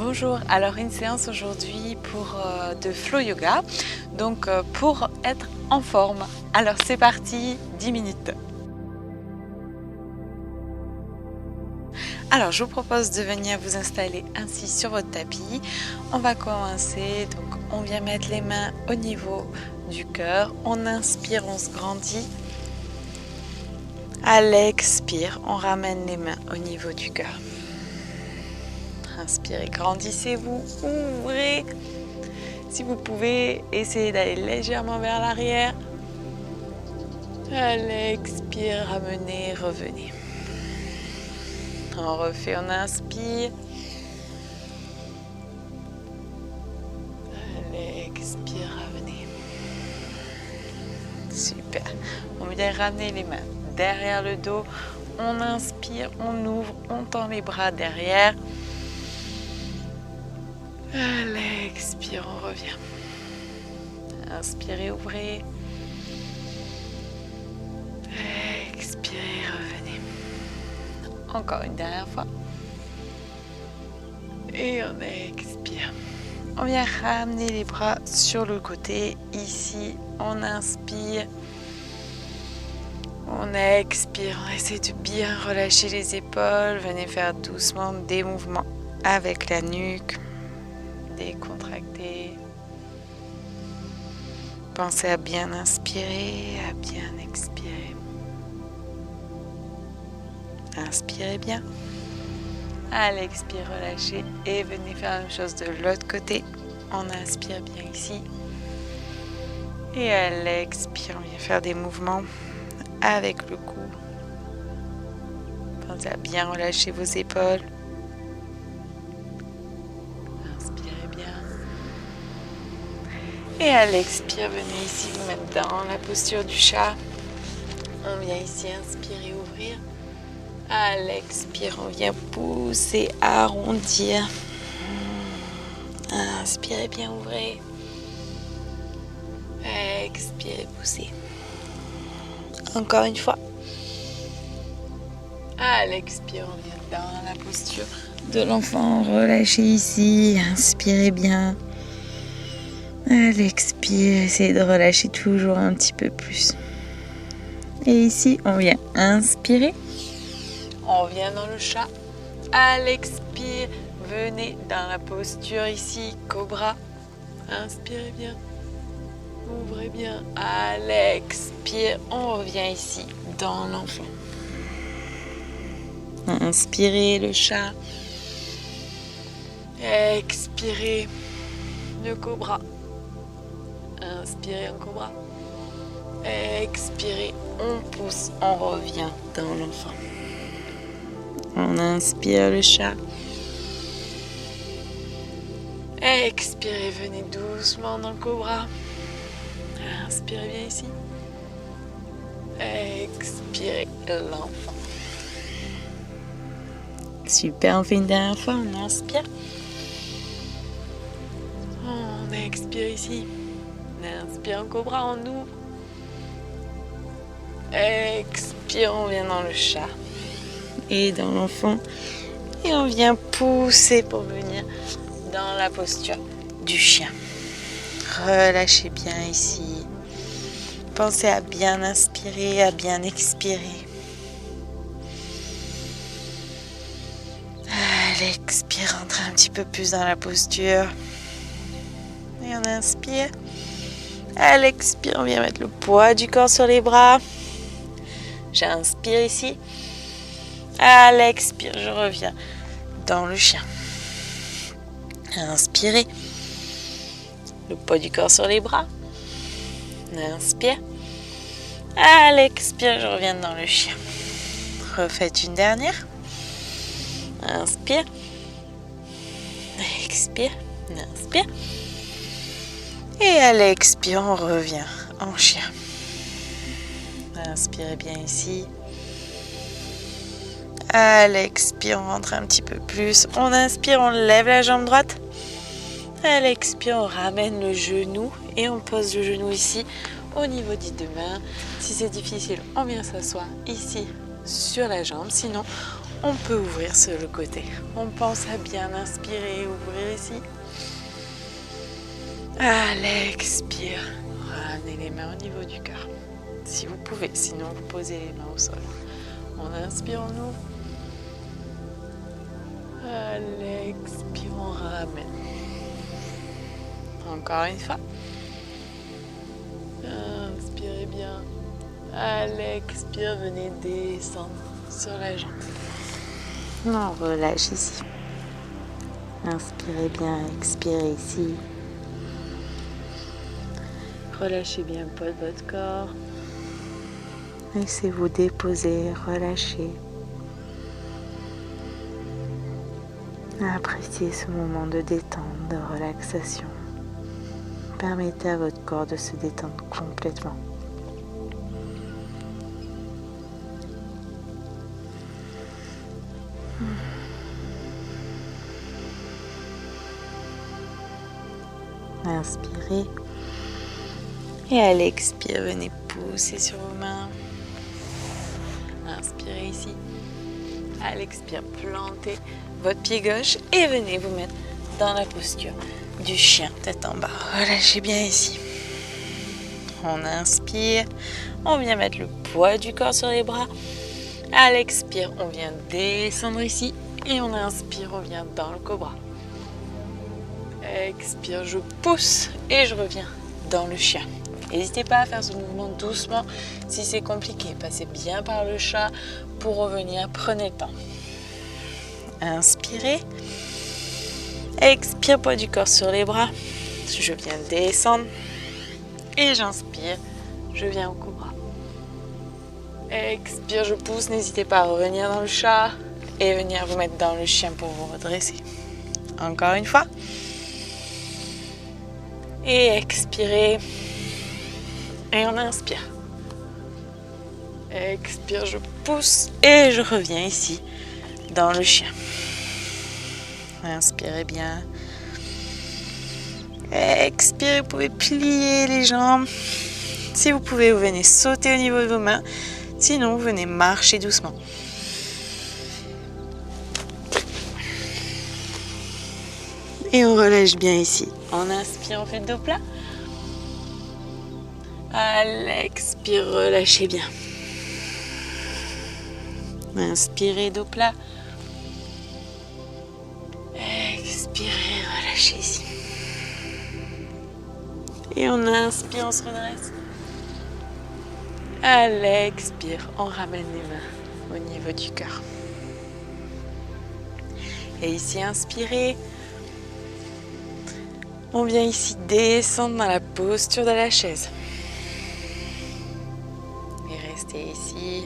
Bonjour, alors une séance aujourd'hui pour de flow yoga, donc pour être en forme. Alors c'est parti, 10 minutes. Alors je vous propose de venir vous installer ainsi sur votre tapis. On va commencer, donc on vient mettre les mains au niveau du cœur. On inspire, on se grandit. À l'expire, on ramène les mains au niveau du cœur. Inspirez, grandissez-vous, ouvrez. Si vous pouvez, essayez d'aller légèrement vers l'arrière. À l'expire, ramenez, revenez. On refait, on inspire. À l'expire, revenez. Super. On vient ramener les mains derrière le dos. On inspire, on ouvre, on tend les bras derrière. À l'expire, on revient. Inspirez, ouvrez. Expirez, revenez. Encore une dernière fois. Et on expire. On vient ramener les bras sur le côté. Ici, on inspire. On expire. On essaie de bien relâcher les épaules. Venez faire doucement des mouvements avec la nuque. Décontracter. Pensez à bien inspirer, à bien expirer. Inspirez bien. À l'expire, relâchez et venez faire la même chose de l'autre côté. On inspire bien ici. Et à l'expire, on vient faire des mouvements avec le cou. Pensez à bien relâcher vos épaules. Et à l'expire, venez ici vous mettre dans la posture du chat. On vient ici inspirer, ouvrir. À l'expire, on vient pousser, arrondir. Inspirez bien, ouvrez. Expirez, poussez. Encore une fois. À l'expire, on vient dans la posture de l'enfant. Relâchez ici, inspirez bien. À l'expire, essayez de relâcher toujours un petit peu plus. Et ici, on vient inspirer. On revient dans le chat. À l'expire, venez dans la posture ici, cobra. Inspirez bien. Ouvrez bien. À l'expire, on revient ici, dans l'enfant. Inspirez le chat. Expirez le cobra. Inspirez en cobra. Expirez, on pousse, on revient dans l'enfant. On inspire le chat. Expirez, venez doucement dans le cobra. Inspirez bien ici. Expirez l'enfant. Super, on fait une dernière fois, on inspire. On expire ici. On inspire en cobra, on ouvre. Expire, on vient dans le chat. Et dans l'enfant. Et on vient pousser pour venir dans la posture du chien. Relâchez bien ici. Pensez à bien inspirer, à bien expirer. À l'expire, rentrez un petit peu plus dans la posture. Et on inspire. À l'expire, on vient mettre le poids du corps sur les bras. J'inspire ici. À l'expire, je reviens dans le chien. Inspirez. Le poids du corps sur les bras. Inspire. À l'expire, je reviens dans le chien. Refaites une dernière. Inspire. Expire. Inspire. Et à l'expire, on revient en chien. Inspirez bien ici. À l'expire, on rentre un petit peu plus. On inspire, on lève la jambe droite. À l'expire, on ramène le genou et on pose le genou ici au niveau des deux mains. Si c'est difficile, on vient s'asseoir ici sur la jambe. Sinon, on peut ouvrir sur le côté. On pense à bien inspirer, ouvrir ici. À l'expire, ramenez les mains au niveau du cœur. Si vous pouvez, sinon vous posez les mains au sol. On inspire, on ouvre. À l'expire, on ramène. Encore une fois. Inspirez bien. À l'expire, venez descendre sur la jambe. On relâche ici. Inspirez bien, expirez ici. Relâchez bien le poids de votre corps. Laissez-vous déposer, relâcher. Appréciez ce moment de détente, de relaxation. Permettez à votre corps de se détendre complètement. Inspirez. Et à l'expire, venez pousser sur vos mains. Inspirez ici. À l'expire, plantez votre pied gauche et venez vous mettre dans la posture du chien, tête en bas. Relâchez bien ici. On inspire. On vient mettre le poids du corps sur les bras. À l'expire, on vient descendre ici. Et on inspire, on vient dans le cobra. Expire, je pousse et je reviens dans le chien. N'hésitez pas à faire ce mouvement doucement si c'est compliqué. Passez bien par le chat pour revenir. Prenez le temps. Inspirez. Expire, poids du corps sur les bras. Je viens descendre. Et j'inspire. Je viens au cobra. Expire, je pousse. N'hésitez pas à revenir dans le chat et venir vous mettre dans le chien pour vous redresser. Encore une fois. Et expirez. Et on inspire. Expire, je pousse et je reviens ici dans le chien. Inspirez bien. Expirez, vous pouvez plier les jambes. Si vous pouvez, vous venez sauter au niveau de vos mains. Sinon, vous venez marcher doucement. Et on relâche bien ici. On inspire, on fait le dos plat. À l'expire, relâchez bien. Inspirez, dos plat. Expirez, relâchez ici. Et on inspire, on se redresse. À l'expire, on ramène les mains au niveau du cœur. Et ici, inspirez. On vient ici descendre dans la posture de la chaise. Et restez ici.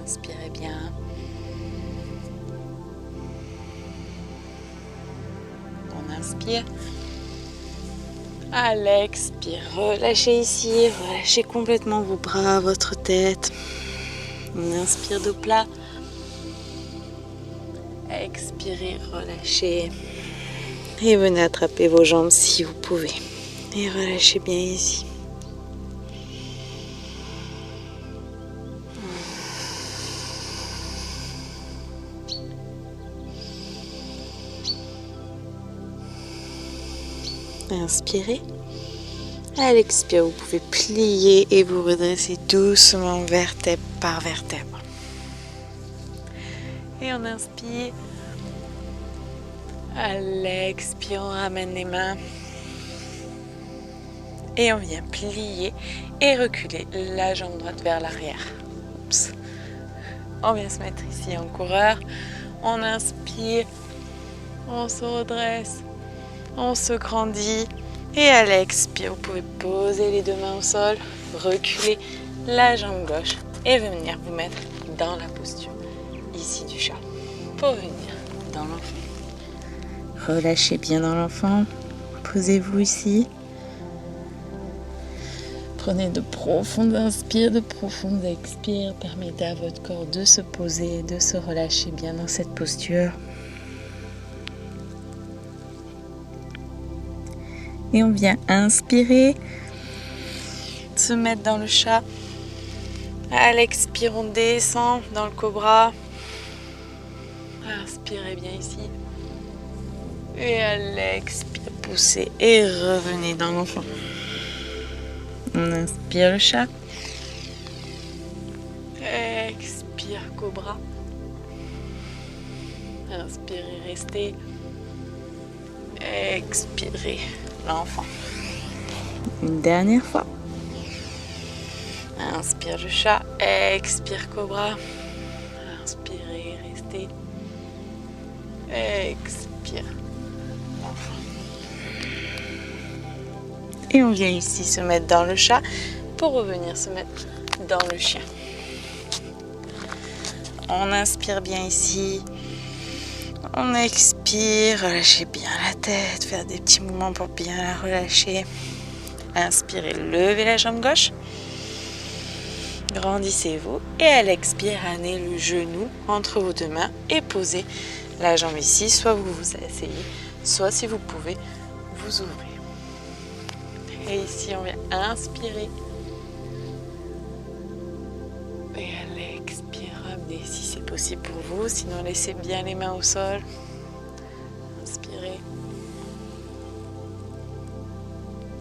Inspirez bien. On inspire. À l'expire, relâchez ici. Relâchez complètement vos bras, votre tête. On inspire dos plat. Expirez, relâchez. Et venez attraper vos jambes si vous pouvez. Et relâchez bien ici. Inspirez. À l'expire, vous pouvez plier et vous redresser doucement vertèbre par vertèbre. Et on inspire. À l'expire, on ramène les mains. Et on vient plier et reculer la jambe droite vers l'arrière. Oups. On vient se mettre ici en coureur. On inspire. On se redresse. On se grandit. Et à l'expire, vous pouvez poser les deux mains au sol. Reculer la jambe gauche. Et venir vous mettre dans la posture ici du chat. Pour venir dans l'enfant. Relâchez bien dans l'enfant. Posez-vous ici. Prenez de profondes inspires, de profondes expires. Permettez à votre corps de se poser, de se relâcher bien dans cette posture. Et on vient inspirer. Se mettre dans le chat. À l'expire, on descend dans le cobra. Inspirez bien ici. Et à l'expire, poussez et revenez dans l'enfant. On inspire le chat. Expire cobra. Inspirez, restez. Expirez l'enfant. Une dernière fois. Inspire le chat. Expire cobra. Inspirez, restez. Expire l'enfant. Et on vient ici se mettre dans le chat pour revenir se mettre dans le chien. On inspire bien ici. On expire, relâchez bien la tête, faire des petits mouvements pour bien la relâcher. Inspirez, levez la jambe gauche. Grandissez-vous et à l'expire, amenez le genou entre vos deux mains et posez la jambe ici. Soit vous vous asseyez, soit si vous pouvez, vous ouvrez. Et ici, on vient inspirer. Et à l'expire, ramenez si c'est possible pour vous. Sinon, laissez bien les mains au sol. Inspirez.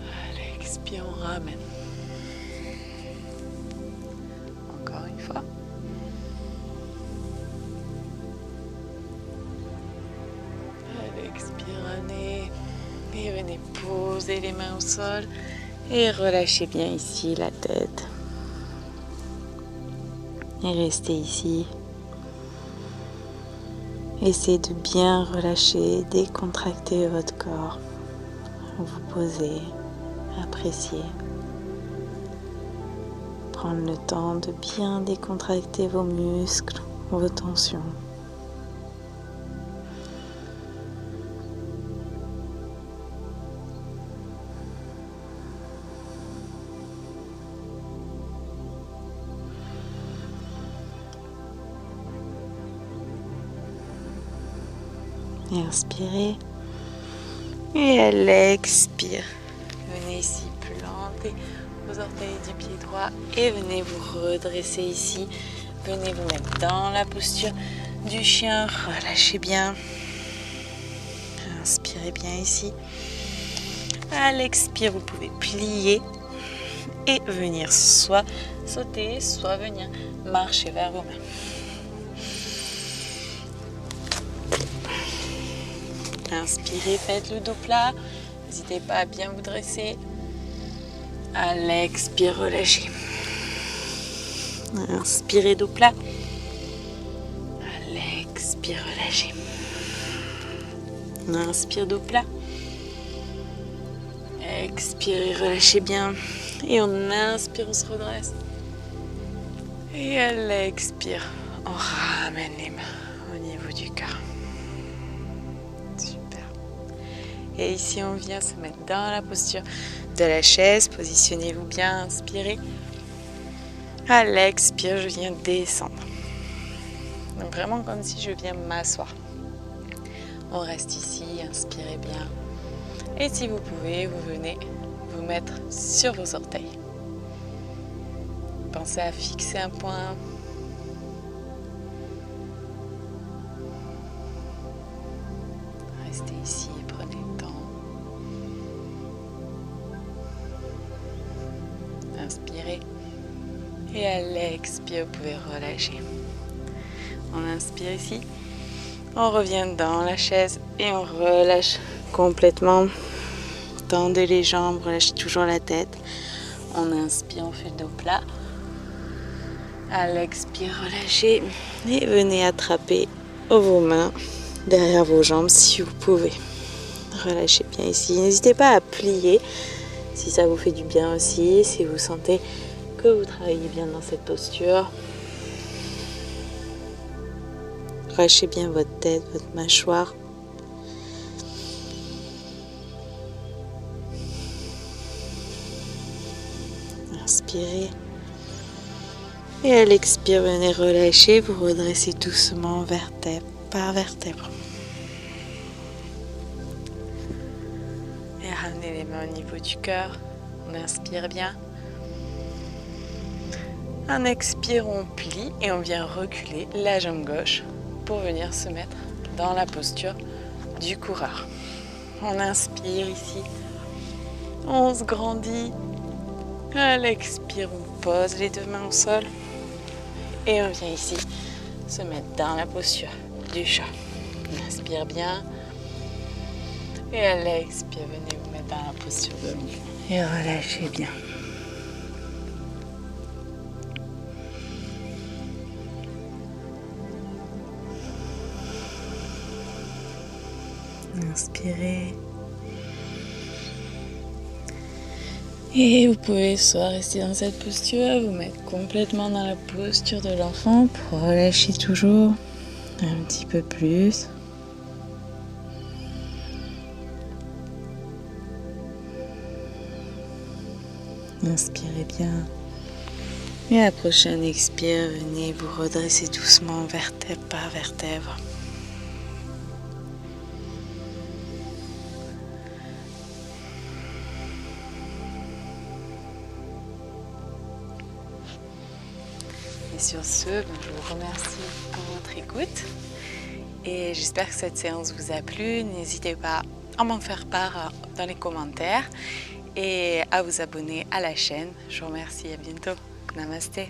À l'expire, on ramène. Encore une fois. À l'expire, ramenez. Et venez poser les mains au sol. Et relâchez bien ici la tête. Et restez ici. Essayez de bien relâcher, décontracter votre corps. Vous posez, appréciez. Prendre le temps de bien décontracter vos muscles, vos tensions. Et inspirez. Et à l'expire, venez ici planter vos orteils du pied droit et venez vous redresser ici. Venez vous mettre dans la posture du chien. Relâchez bien. Inspirez bien ici. À l'expire, vous pouvez plier et venir soit sauter, soit venir marcher vers vos mains. Inspirez, faites le dos plat. N'hésitez pas à bien vous dresser. À l'expire, relâchez. Inspirez, dos plat. À l'expire, relâchez. Inspire, dos plat. Expirez, relâchez bien. Et on inspire, on se redresse. Et à l'expire, on ramène les mains au niveau du cœur. Et ici, on vient se mettre dans la posture de la chaise. Positionnez-vous bien, inspirez. À l'expire, je viens descendre. Donc vraiment comme si je viens m'asseoir. On reste ici, inspirez bien. Et si vous pouvez, vous venez vous mettre sur vos orteils. Pensez à fixer un point. Restez ici. Inspirez et à l'expire, vous pouvez relâcher. On inspire ici, on revient dans la chaise et on relâche complètement. Tendez les jambes, relâchez toujours la tête. On inspire, on fait le dos plat. À l'expire, relâchez et venez attraper vos mains derrière vos jambes si vous pouvez. Relâchez bien ici. N'hésitez pas à plier. Si ça vous fait du bien aussi, si vous sentez que vous travaillez bien dans cette posture. Relâchez bien votre tête, votre mâchoire. Inspirez. Et à l'expire, venez relâcher, vous redressez doucement vertèbre par vertèbre. Et ramenez les mains au niveau du cœur. On inspire bien. En expire, on plie et on vient reculer la jambe gauche pour venir se mettre dans la posture du coureur. On inspire ici, on se grandit. À l'expire, on pose les 2 mains au sol et on vient ici se mettre dans la posture du chat. On inspire bien et à l'expire, venez vous mettre dans la posture de l'enfant et relâchez bien. Inspirez. Et vous pouvez soit rester dans cette posture, vous mettre complètement dans la posture de l'enfant pour relâcher toujours un petit peu plus. Inspirez bien. Et à la prochaine expire, venez vous redresser doucement vertèbre par vertèbre. Et sur ce, je vous remercie pour votre écoute et j'espère que cette séance vous a plu. N'hésitez pas à m'en faire part dans les commentaires et à vous abonner à la chaîne. Je vous remercie, à bientôt. Namasté.